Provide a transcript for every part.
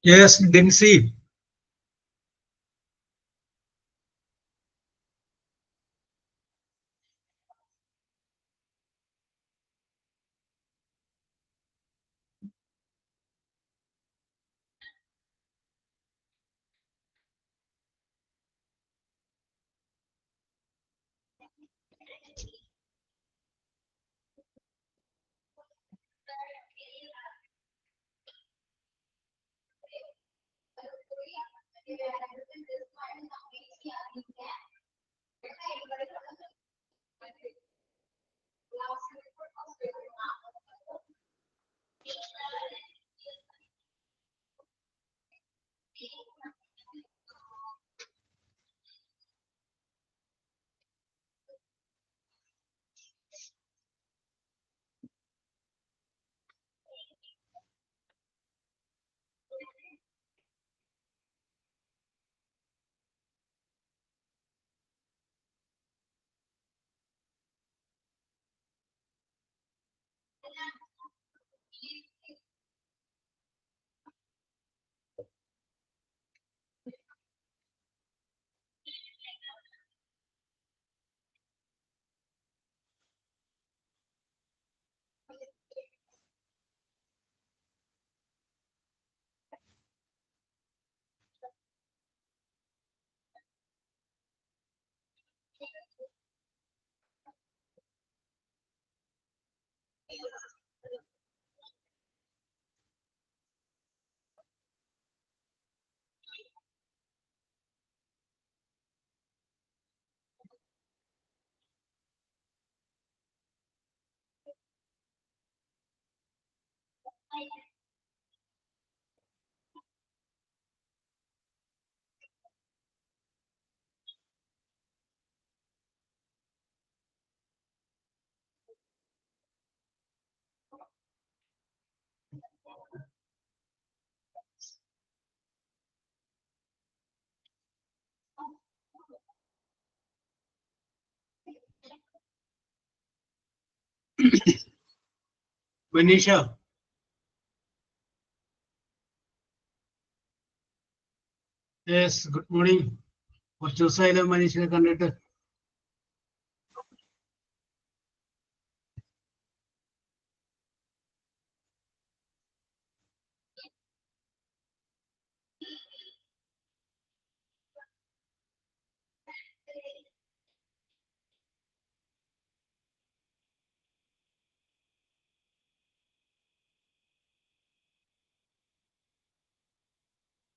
Yes, didn't see. Manisha. Yes, good morning. കുറച്ച് ദിവസമായില്ലേ മനീഷിനെ കണ്ടിട്ട്?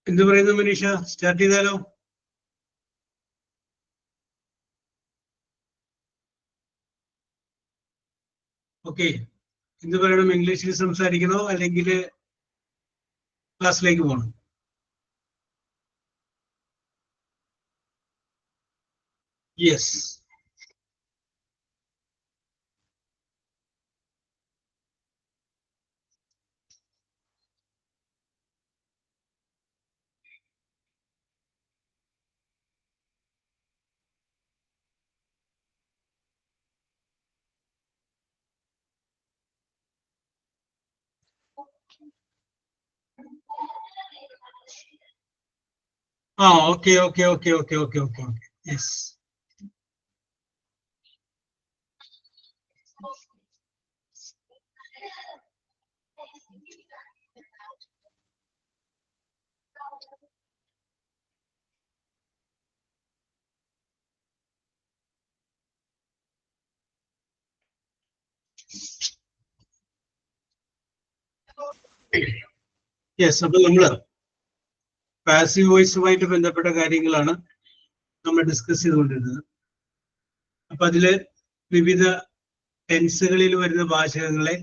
എന്ത് പറയുന്നു മനീഷ? സ്റ്റാർട്ട് ചെയ്താലോ? ഓക്കെ, എന്ത് പറയണം? ഇംഗ്ലീഷിൽ സംസാരിക്കണോ അല്ലെങ്കിൽ ക്ലാസ്സിലേക്ക് പോകണം? Yes. Okay okay okay okay okay okay okay yes. Yes, അപ്പൊ നമ്മള് പാസീവ് വോയിസുമായിട്ട് ബന്ധപ്പെട്ട കാര്യങ്ങളാണ് നമ്മൾ ഡിസ്കസ് ചെയ്തുകൊണ്ടിരുന്നത്. അപ്പൊ അതില് വിവിധ ടെൻസുകളിൽ വരുന്ന വാചകങ്ങളെ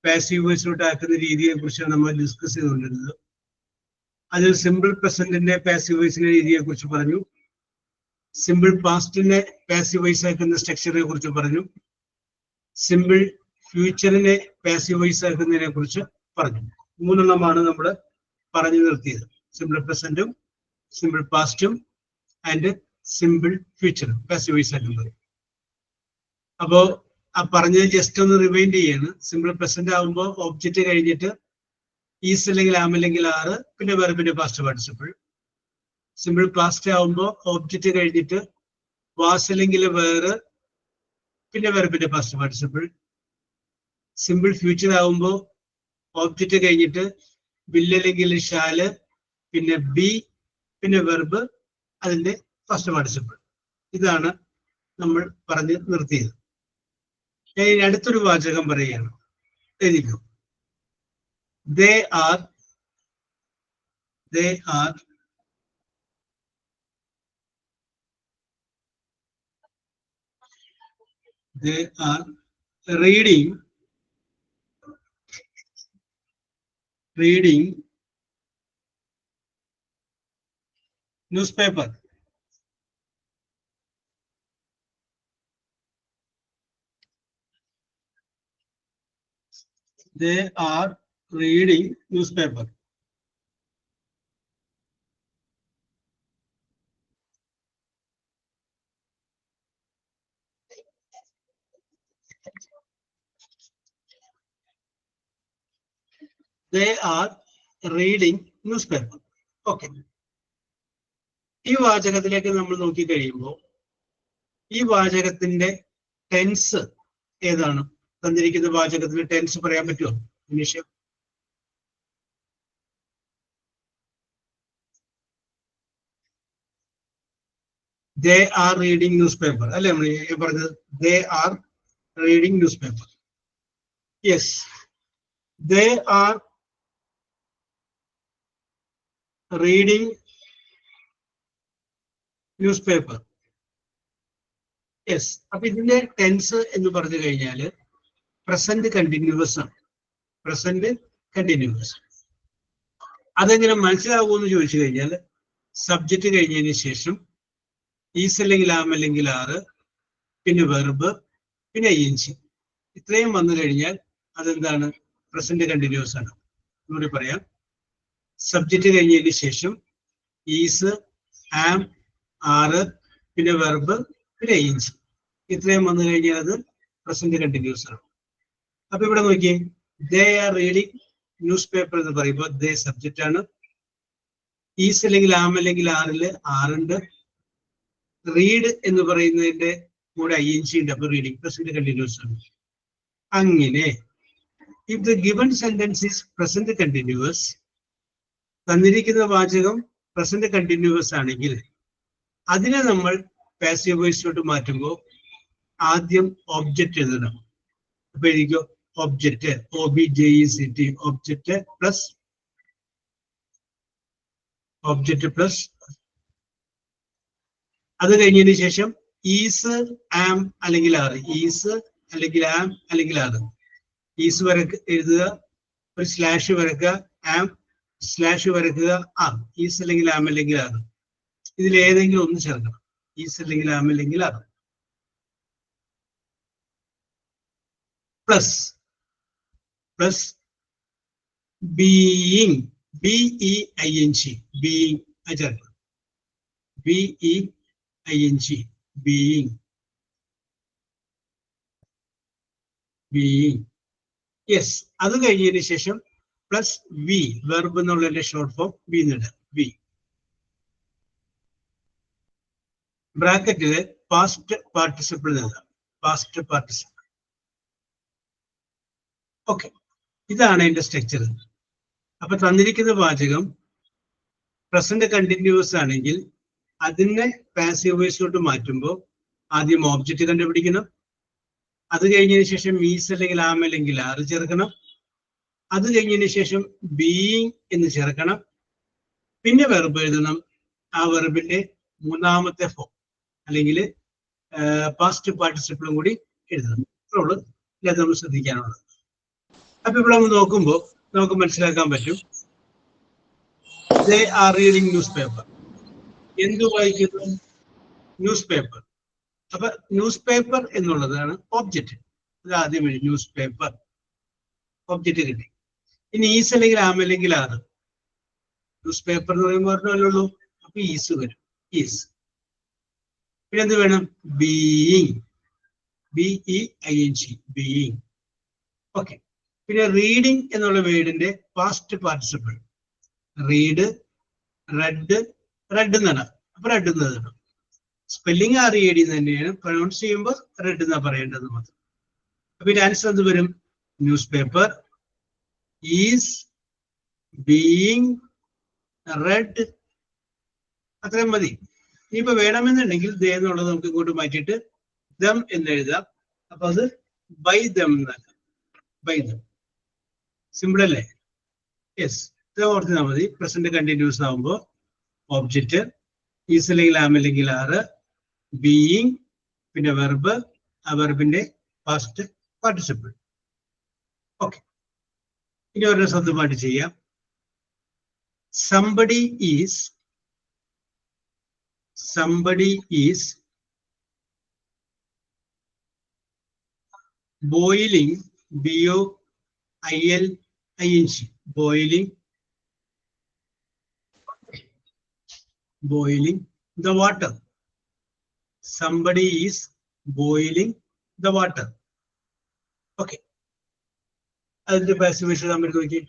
പാസീവ് വോയിസിലോട്ട് ആക്കുന്ന രീതിയെ കുറിച്ചാണ് നമ്മൾ ഡിസ്കസ് ചെയ്തുകൊണ്ടിരുന്നത്. അതിൽ സിമ്പിൾ പ്രസന്റിന്റെ പാസീവ് വോയിസിന്റെ രീതിയെ കുറിച്ച് പറഞ്ഞു, സിമ്പിൾ പാസ്റ്റിനെ പാസീവ് വോയിസ് ആക്കുന്ന സ്ട്രക്ചറിനെ കുറിച്ച് പറഞ്ഞു, സിമ്പിൾ ഫ്യൂച്ചറിനെ പാസീവ് വോയിസ് ആക്കുന്നതിനെ കുറിച്ച് പറഞ്ഞു. മൂന്നെണ്ണമാണ് നമ്മൾ പറഞ്ഞു നിർത്തിയത്. സിമ്പിൾ പ്രസന്റും സിമ്പിൾ പാസ്റ്റും ആൻഡ് സിമ്പിൾ ഫ്യൂച്ചറും പാസീവ് വോയിസ് ആക്കുന്നത്. അപ്പോ ആ പറഞ്ഞത് ജസ്റ്റ് ഒന്ന് റിവൈൻഡ് ചെയ്യാണ്. സിമ്പിൾ പ്രസന്റ് ആകുമ്പോൾ ഒബ്ജക്റ്റ് കഴിഞ്ഞിട്ട് ഈസ് അല്ലെങ്കിൽ ആം അല്ലെങ്കിൽ ആറ്, പിന്നെ വെർബിന്റെ പാസ്റ്റ് പാർട്ടിസിപ്പിൾ. സിമ്പിൾ പാസ്റ്റ് ആകുമ്പോൾ ഒബ്ജക്റ്റ് കഴിഞ്ഞിട്ട് വാസ് അല്ലെങ്കിൽ വേറ്, പിന്നെ വെർബിന്റെ പാസ്റ്റ് പാർട്ടിസിപ്പിൾ. സിമ്പിൾ ഫ്യൂച്ചർ ആകുമ്പോൾ ഒബ്ജക്റ്റ് കഴിഞ്ഞിട്ട് വില്ല് അല്ലെങ്കിൽ ഷാല്, പിന്നെ ബി, പിന്നെ വെർബ്, അതിന്റെ ഫസ്റ്റ് പാർട്ടിസിപ്പിൾ. ഇതാണ് നമ്മൾ പറഞ്ഞ് നിർത്തിയത്. ഞാൻ ഇനി അടുത്തൊരു വാചകം പറയുകയാണ്. എഴുതിക്കോ. They are reading newspaper. They are reading newspaper. They are reading newspaper. Okay. ഈ വാചകത്തിലേക്ക് നമ്മൾ നോക്കി കഴിയുമ്പോൾ ഈ വാചകത്തിന്റെ ടെൻസ് ഏതാണ്? തന്നിരിക്കുന്ന വാചകത്തിന്റെ ടെൻസ് പറയാൻ പറ്റുമോ നിമിഷ? They are reading newspaper. അല്ലെ നമ്മൾ പറഞ്ഞത്? They are reading newspaper. Yes. They are reading newspaper. Yes. അപ്പൊ ഇതിന്റെ ടെൻസ് എന്ന് പറഞ്ഞു കഴിഞ്ഞാല് പ്രസന്റ് കണ്ടിന്യൂസ് ആണ്. Present continuous. അതെങ്ങനെ മനസ്സിലാവുമെന്ന് ചോദിച്ചു കഴിഞ്ഞാൽ സബ്ജക്റ്റ് കഴിഞ്ഞതിന് ശേഷം ഈസ് അല്ലെങ്കിൽ ആം അല്ലെങ്കിൽ ആറ്, പിന്നെ വെർബ്, പിന്നെ ING ഇത്രയും വന്നു കഴിഞ്ഞാൽ അതെന്താണ്? പ്രസന്റ് കണ്ടിന്യൂസ് ആണ്. ഒന്നുകൂടി പറയാം. സബ്ജക്റ്റ് കഴിഞ്ഞതിന് ശേഷം ഈസ്, ആം, ആറ്, പിന്നെ വെർബ്, പിന്നെ ING ഇത്രയും വന്നു കഴിഞ്ഞാൽ അത് പ്രസന്റ് കണ്ടിന്യൂസ് ആണ്. അപ്പൊ ഇവിടെ നോക്കിയേ, they are reading news paper എന്ന് പറയുമ്പോൾ ദേ സബ്ജക്റ്റ് ആണ്. ഈസ് അല്ലെങ്കിൽ ആം അല്ലെങ്കിൽ ആറില് ആറുണ്ട്. റീഡ് എന്ന് പറയുന്നതിന്റെ കൂടെ ING ഉണ്ട്. അപ്പൊ റീഡിങ് പ്രസന്റ് കണ്ടിന്യൂസ് ആണ്. അങ്ങനെ if the given sentence is present continuous, തന്നിരിക്കുന്ന വാചകം പ്രസന്റ് കണ്ടിന്യൂസ് ആണെങ്കിൽ അതിനെ നമ്മൾ പാസീവ് വോയിസിലോട്ട് മാറ്റുമ്പോൾ ആദ്യം ഒബ്ജക്റ്റ് എഴുതണം. അപ്പൊ എഴുതിക്കോ, ഒബ്ജക്റ്റ് OBJECT, ഒബ്ജക്റ്റ് പ്ലസ് അത് കഴിഞ്ഞതിന് ശേഷം ഈസ്, ആം അല്ലെങ്കിൽ ആറ്, ഈസ് അല്ലെങ്കിൽ ആം അല്ലെങ്കിൽ ആറ്. ഈസ് എഴുതുക, ഒരു സ്ലാഷ് വരക്കുക, ആം സ്ലാഷ് വരക്കുക, ആം. ഈസ് അല്ലെങ്കിൽ ആം അല്ലെങ്കിൽ ആറ്, ഇതിൽ ഏതെങ്കിലും ഒന്ന് ചേർക്കണം. ഈസ് അല്ലെങ്കിൽ ആം അല്ലെങ്കിൽ ആറ്. പ്ലസ് ബീയിങ്, BEING, ബീയിങ് ചേർക്കണം. BEING, being. യെസ്. അത് കഴിഞ്ഞതിന് ശേഷം പ്ലസ് വി, വെർബ് എന്നുള്ളതിന്റെ short form V എന്നിട, V. ബ്രാക്കറ്റില് past participle നൽകാം, പാസ്റ്റ് പാർട്ടിസിപ്പിൾ. ഓക്കെ, ഇതാണ് അതിന്റെ സ്ട്രക്ചർ. അപ്പൊ തന്നിരിക്കുന്ന വാചകം പ്രസന്റ് കണ്ടിന്യൂസ് ആണെങ്കിൽ അതിനെ പാസീവ് വോയിസിലോട്ട് മാറ്റുമ്പോൾ ആദ്യം ഓബ്ജക്റ്റ് കണ്ടുപിടിക്കണം. അത് കഴിഞ്ഞതിന് ശേഷം ഈസ് അല്ലെങ്കിൽ ആം അല്ലെങ്കിൽ ആറ് ചേർക്കണം. അത് കഴിഞ്ഞതിന് ശേഷം ബീയിങ് എന്ന് ചേർക്കണം. പിന്നെ വെർബ് എഴുതണം. ആ വെർബിന്റെ മൂന്നാമത്തെ ഫോം അല്ലെങ്കിൽ പാസ്റ്റ് പാർട്ടിസിപ്പിളും കൂടി എഴുതണം. ഇത്രയുള്ളൂ ഇത് നമ്മൾ ശ്രദ്ധിക്കാനുള്ളത്. അപ്പൊ ഇവിടെ നമ്മൾ നോക്കുമ്പോൾ നമുക്ക് മനസ്സിലാക്കാൻ പറ്റും, they are reading news paper. എന്തു വായിക്കുന്നു? News paper. അപ്പൊ ന്യൂസ് പേപ്പർ എന്നുള്ളതാണ് ഒബ്ജക്റ്റ്. അത് ആദ്യം എഴുതി, ന്യൂസ് പേപ്പർ, ഒബ്ജക്റ്റ് കിട്ടി. ഇനി ഈസ് അല്ലെങ്കിൽ ആം അല്ലെങ്കിൽ ആറ്. ന്യൂസ് പേപ്പർ എന്ന് പറയുമ്പോൾ പറഞ്ഞല്ലോ, അപ്പൊ ഈസ് വരും, ഈസ്. പിന്നെ എന്ത് വേണം? Being, BEING, being. ഓക്കെ. പിന്നെ റീഡിങ് എന്നുള്ള വേർഡിന്റെ past participle. Read, red, red എന്നാണ്. അപ്പൊ റെഡ് എന്നാണ്. സ്പെല്ലിംഗ് RED തന്നെയാണ്, പ്രൊനൗൺസ് ചെയ്യുമ്പോൾ റെഡ് എന്നാ പറയേണ്ടത് മാത്രം. അപ്പൊ ഇതിന്റെ ആൻസർ എന്ത് വരും? News paper is being red. അത്രയും മതി. ഇനിയിപ്പോ വേണമെന്നുണ്ടെങ്കിൽ ദേ എന്നുള്ളത് നമുക്ക് ഇങ്ങോട്ട് മാറ്റിയിട്ട് ദം എന്ന് എഴുതാം. അപ്പൊ അത് ബൈ ദം എന്നല്ല, ബൈ ദം. സിമ്പിൾ അല്ലേ? യെസ്. ഇത് ഓർത്താൽ മതി. പ്രസന്റ് കണ്ടിന്യൂസ് ആവുമ്പോൾ ഒബ്ജക്റ്റ്, ഈസ് അല്ലെങ്കിൽ ആം അല്ലെങ്കിൽ ആറ്, ബീയിങ്, പിന്നെ വെർബ്, ആ വെർബിന്റെ പാസ്റ്റ് പാർട്ടിസിപ്പിൾ. ഓക്കെ. ഇനി ഒരു സ്വന്തമായിട്ട് ചെയ്യാം. somebody is boiling, BOILING, boiling the water. Somebody is boiling the water. Okay. അതിന്റെ പാസീവ് വോയിസ് നമ്മൾ നോക്കി.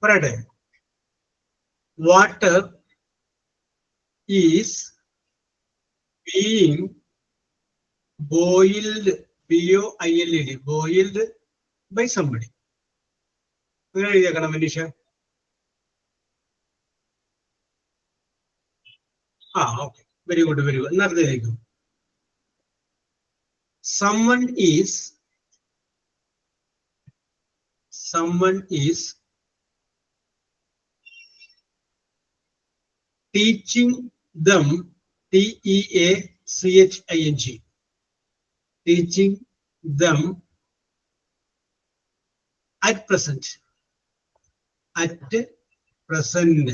പറയട്ടെ. Water is being boiled, BOILED, boiled by somebody. അങ്ങനെ എഴുതിയേക്കണം Manisha. Okay, very good, very good. എന്നർത്ഥിക്കും someone is teaching them, TEACHING, teaching them at present, PRESENT.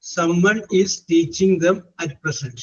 Someone is teaching them at present.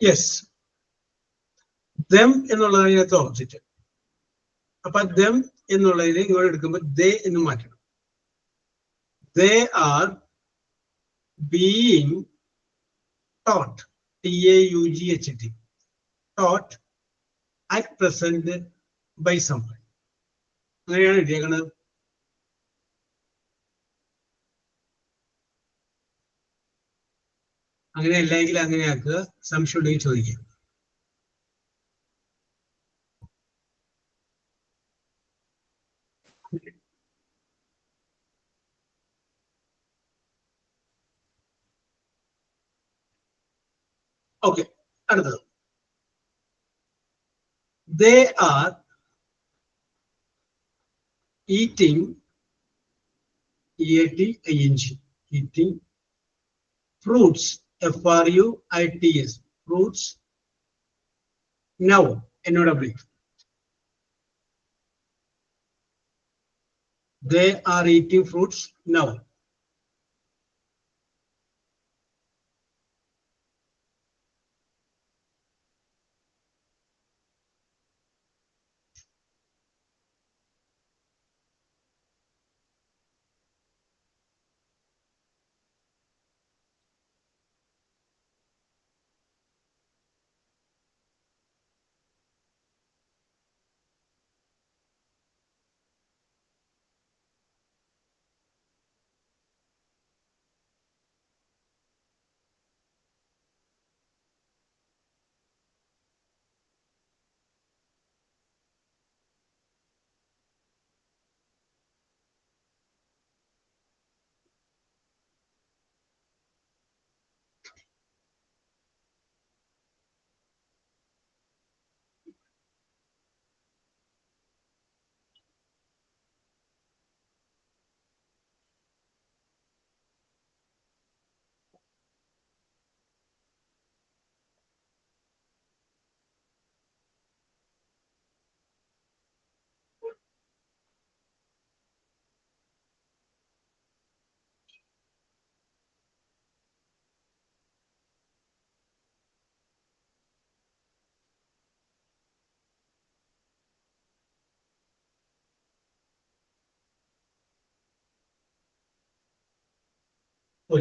Yes, them എന്നുള്ളതാണ് ഇതിനകത്ത് object. അപ്പൊ them എന്നുള്ളതിനെ ഇങ്ങോട്ട് എടുക്കുമ്പോൾ they എന്ന് മാറ്റണം. They are being taught, TAUGHT, taught at present by someone. അങ്ങനെയാണ് എഴുതിയേക്കുന്നത്. അങ്ങനെ അല്ലെങ്കിൽ അങ്ങനെ ആക്കുക. സംശയം ഉണ്ടെങ്കിൽ ചോദിക്കാം. ഓക്കെ, അടുത്തത്. They are eating, EATING, eating fruits, FRUITS, fruits now, NOW. They are eating fruits now.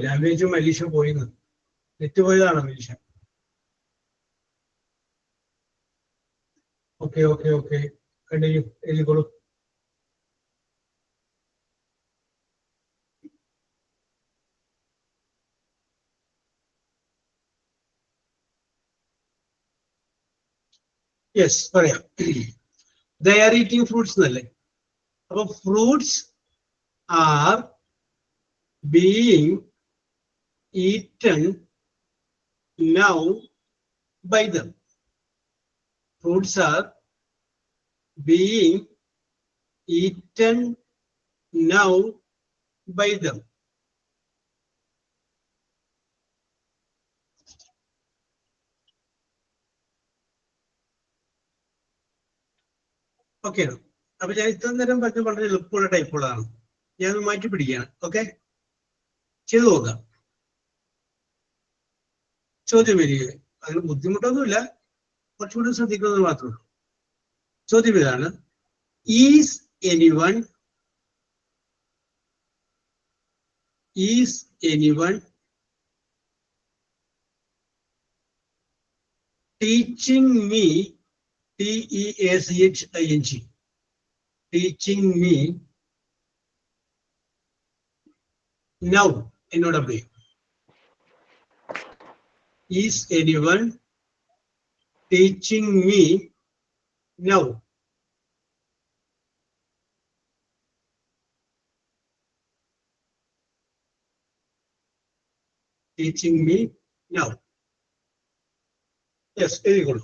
ഞാൻ വിചാരിച്ചു മലീഷ പോയിന്ന്. നെറ്റ് പോയതാണോ മലീഷ? ഓക്കെ, കണ്ടിന്യൂ, എഴുതിക്കോളൂ. യെസ് പറയാം. They are eating fruits എന്നല്ലേ? അപ്പൊ fruits are being eaten now by them. Fruits are being eaten now by them. Okay. അപ്പൊ ഞാൻ ഇത്ര നേരം പറഞ്ഞ വളരെ എളുപ്പമുള്ള ടൈപ്പുള്ളതാണ്. ഞാൻ മാറ്റി പിടിക്കുകയാണ്. ഓക്കെ, ചെയ്തു നോക്കാം. ചോദ്യം വരിക, അതിന് ബുദ്ധിമുട്ടൊന്നുമില്ല, കുറച്ചുകൂടി ശ്രദ്ധിക്കുന്നത് മാത്രമേ ഉള്ളൂ. ചോദ്യം ഇതാണ്: is anyone teaching me, TEACHING, teaching me now, NOW. Is anyone teaching me now? Teaching me now. Yes, very good.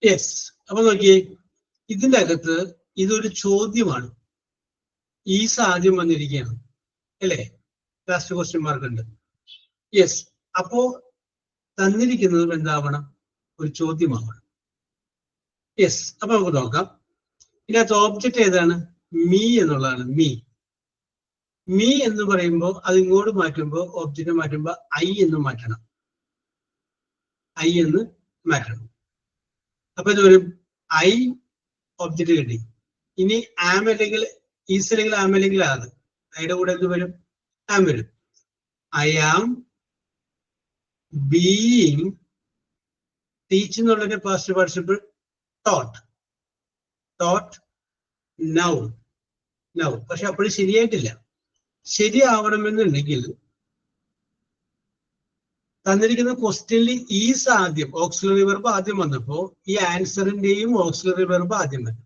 Yes. അപ്പൊ നോക്കിയേ, ഇതിന്റെ അകത്ത് ഇതൊരു ചോദ്യമാണ്. ഈസ് ആദ്യം വന്നിരിക്കുകയാണ് അല്ലേ? ലാസ്റ്റ് ക്വസ്റ്റ്യൻ മാർക്ക് ഉണ്ട്. യെസ്. അപ്പോ തന്നിരിക്കുന്നതും എന്താവണം? ഒരു ചോദ്യമാവണം. യെസ്. അപ്പൊ നമുക്ക് നോക്കാം. ഇതിനകത്ത് ഓബ്ജക്റ്റ് ഏതാണ്? മീ എന്നുള്ളതാണ്. മീ എന്ന് പറയുമ്പോൾ അത് ഇങ്ങോട്ട് മാറ്റുമ്പോൾ, ഓബ്ജക്റ്റ് മാറ്റുമ്പോൾ ഐ എന്ന് മാറ്റണം. അപ്പൊ ഇത് വരും ഐ, ഒബ്ജക്റ്റ് കിട്ടി. ഇനി ആം അല്ലെങ്കിൽ ഈസ് അല്ലെങ്കിൽ ആം അല്ലെങ്കിൽ ആണ്. അതിന്റെ കൂടെ എന്ത് വരും? ആം വരും. ഐ ആം ബീയിങ്, ടീച്ച് എന്നുള്ളതിന്റെ പാസ്റ്റ് പാർട്ടിസിപ്പിൾ ടോട്ട് നൗ. പക്ഷെ അപ്പോഴും ശരിയായിട്ടില്ല. ശരിയാവണമെന്നുണ്ടെങ്കിൽ തന്നിരിക്കുന്ന ക്വസ്റ്റ്യനിൽ ഈസ് ആദ്യം, ഓക്സിലറി വെർബ് ആദ്യം വന്നപ്പോ ഈ ആൻസറിന്റെയും ഓക്സിലറി വെർബ് ആദ്യം വരും.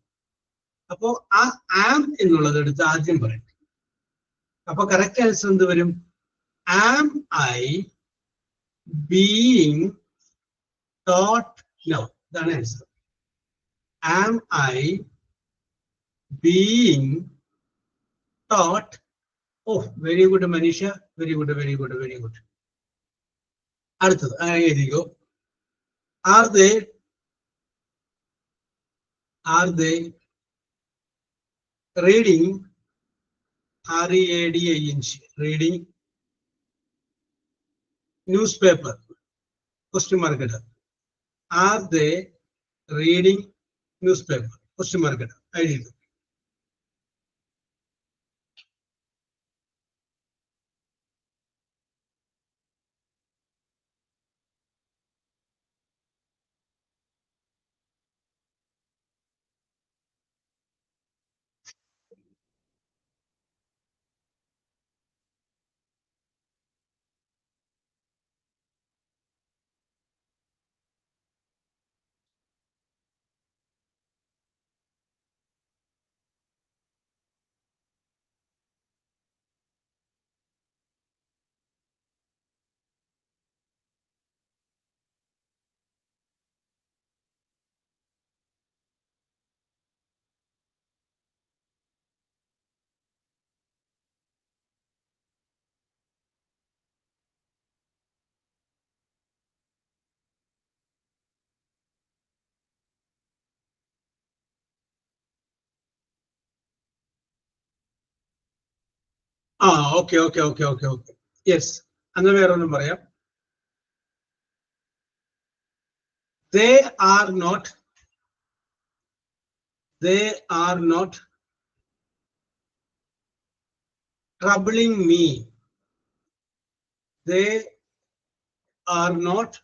അപ്പോ ആ ആം എന്നുള്ളത് എടുത്ത് ആദ്യം പറയും. അപ്പൊ കറക്റ്റ് ആൻസർ എന്ത് വരും? Am I being taught now. ഇതാണ് answer. Am I being taught. Oh, very good Manisha, very good. അടുത്തത് എഴുതിക്കോ. Are they reading, READING, reading newspaper? Question mark ഇടാം. Are they reading newspaper? Question mark എഴുതി. ആ okay okay okay okay okay yes. അന്ന് വേറൊന്നും പറയാം. They are not troubling me. They are not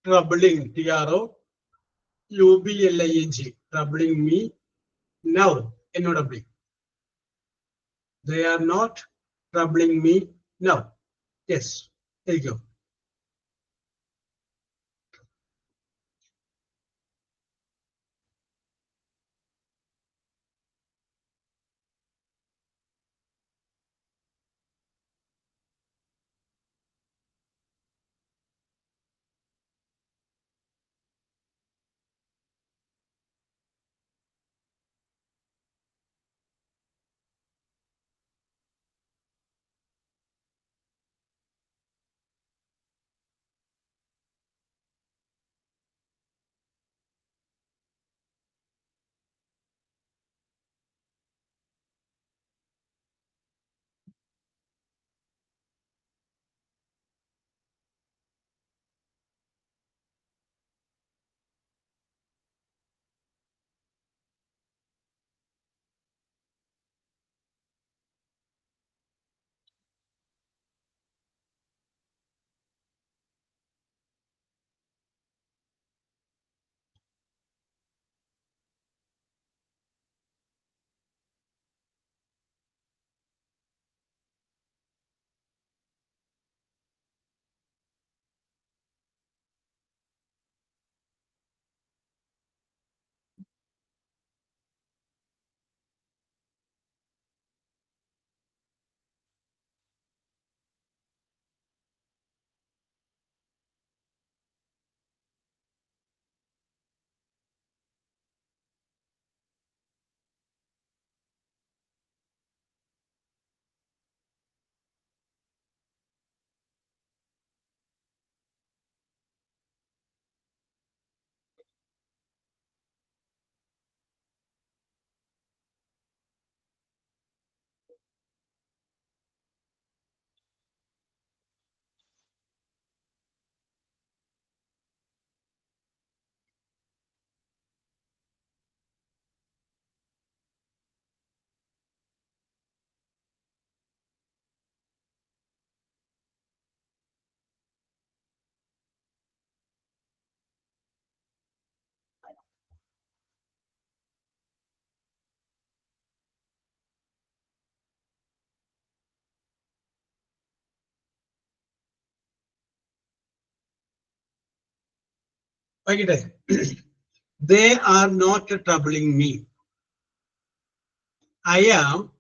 troubling, TROUBLING, troubling me now, NOW. They are not troubling me now. Yes, there you go. They are not troubling me. I am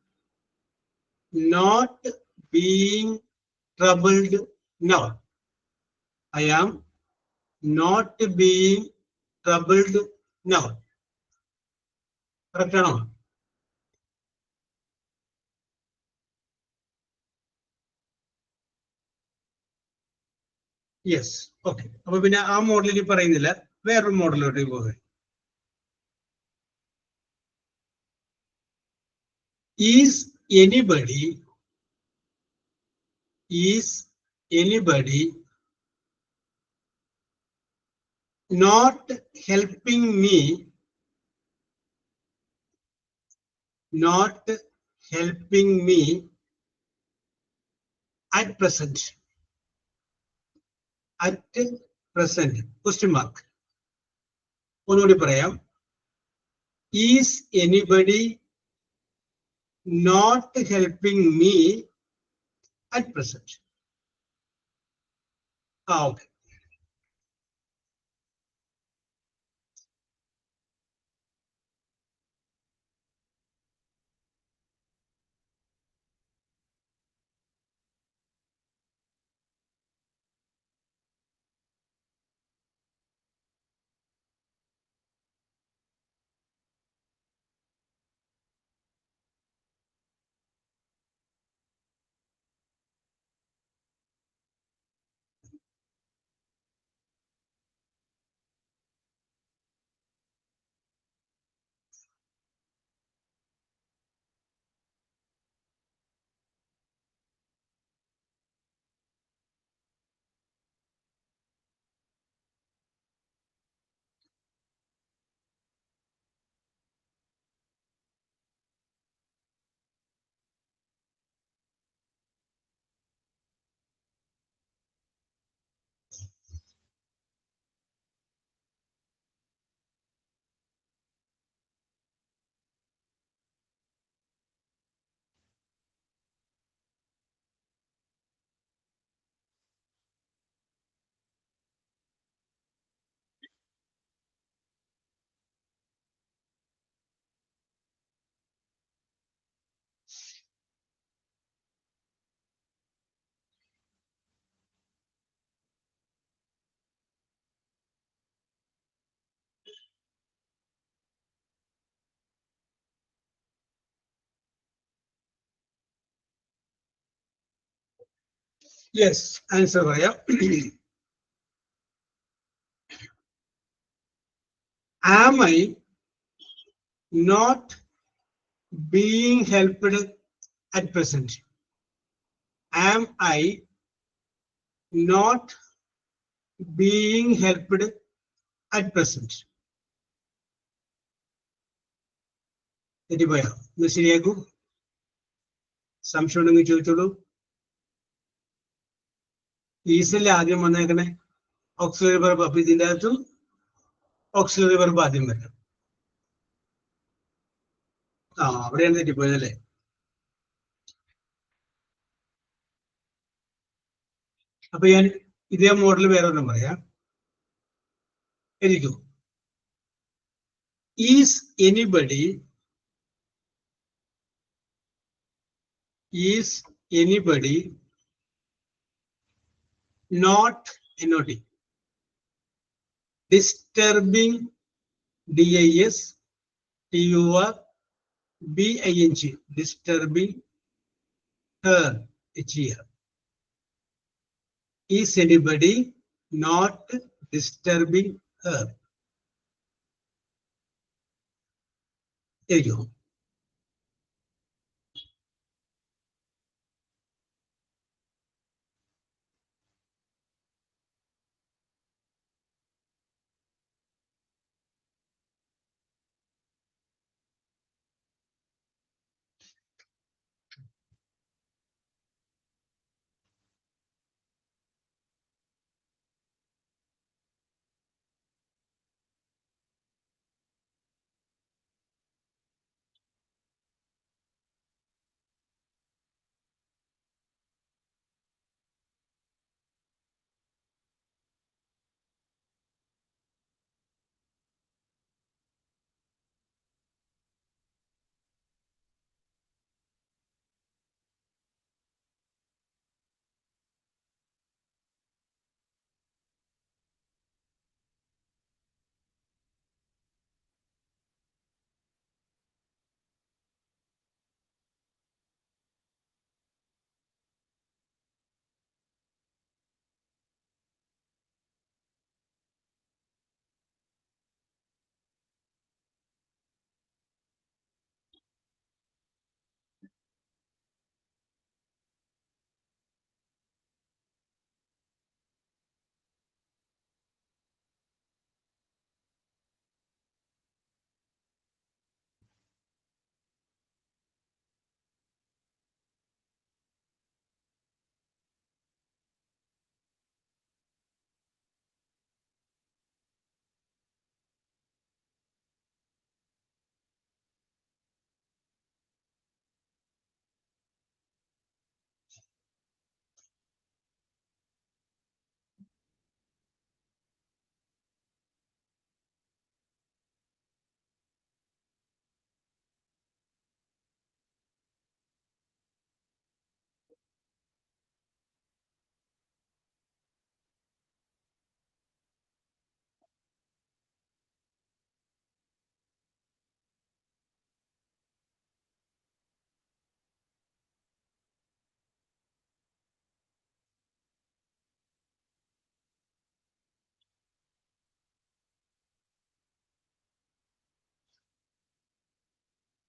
not being troubled now. I am not being troubled now. Correct ആണോ? Yes. Okay. അപ്പൊ പിന്നെ ആ മോഡലിൽ പറയുന്നില്ല, വേറൊരു മോഡലിലോട്ട് പോകുക. Is anybody is anybody not helping me, not helping me at present? At present. Question mark. ഒന്നുകൂടി പറയാം. Is anybody not helping me at present? Okay. Yes, answer പറയാം. Am I not being helped at present? Am I not being helped at present? തെറ്റിപ്പോയോ? ഇത് ശരിയാക്കൂ. സംശയം ഉണ്ടെങ്കിൽ ചോദിച്ചോളൂ. ഈസല്ലേ ആദ്യം വന്നേക്കണേ, auxiliary verb. അപ്പൊ ഇതിന്റെ അകത്തും ഓക്സിലറി വെർബ് ആദ്യം വരണം. അവിടെയാണ് തെറ്റിപ്പോയതല്ലേ. അപ്പൊ ഞാൻ ഇതേ മോഡൽ വേറെ ഒന്നും പറയാം. എനിക്കോ, is anybody, is anybody not not disturbing, disturbing, disturbing her here. Is anybody not disturbing her? There you go.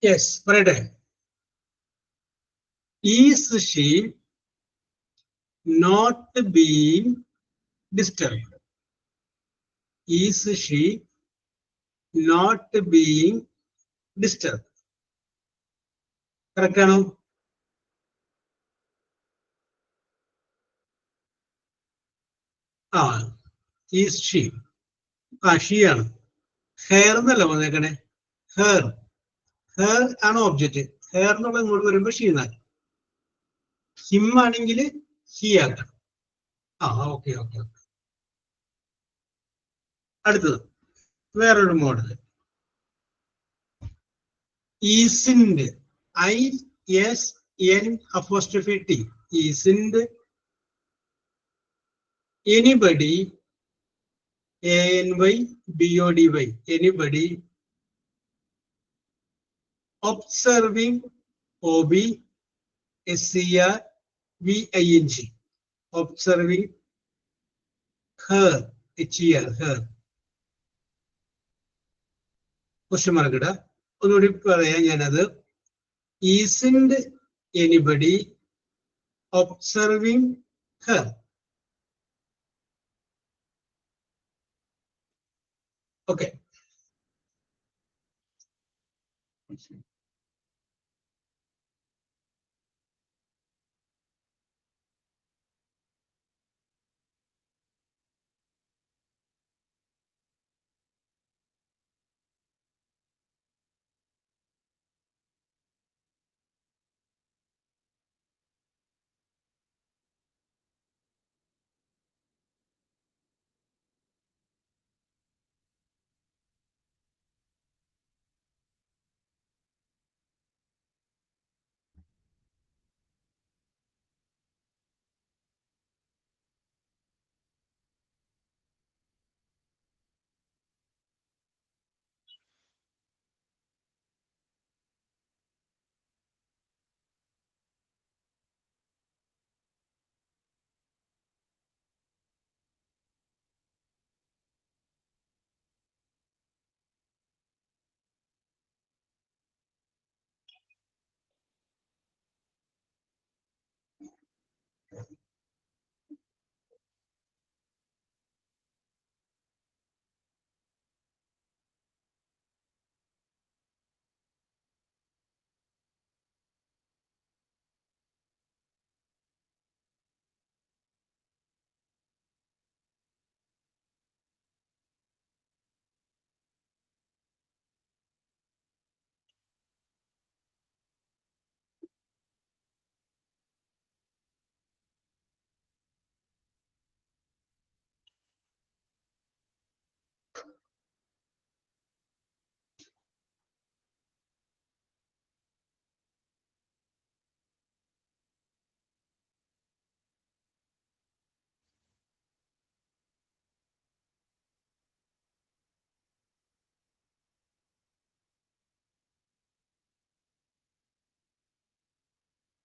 യെസ്, പറയട്ടെ. Is she not being disturbed? Is she not being disturbed? Correct ആണോ? ആ, is she. ആ, she ആണ്. Hair എന്നല്ല വന്നേക്കണേ, her. Her ആണ് object. Hair എന്നുള്ള ഇങ്ങോട്ട് വരുമ്പോ ഷീ എന്നാണ്. ഹിം ആണെങ്കിൽ ഹി ആക്കണം. ആ, ഓക്കെ ഓക്കെ ഓക്കെ. അടുത്തത് വേറൊരു model. ഈസിൻഡ്, ISN'. ഈസിൻഡ് anybody, ANYBODY, anybody observing, OBSERVING, observing her, her. Question mark ഇടാം. ഒന്നുകൂടി പറയാം ഞാനത്. ഈസിൻഡ് എനിബഡി observing her? Okay.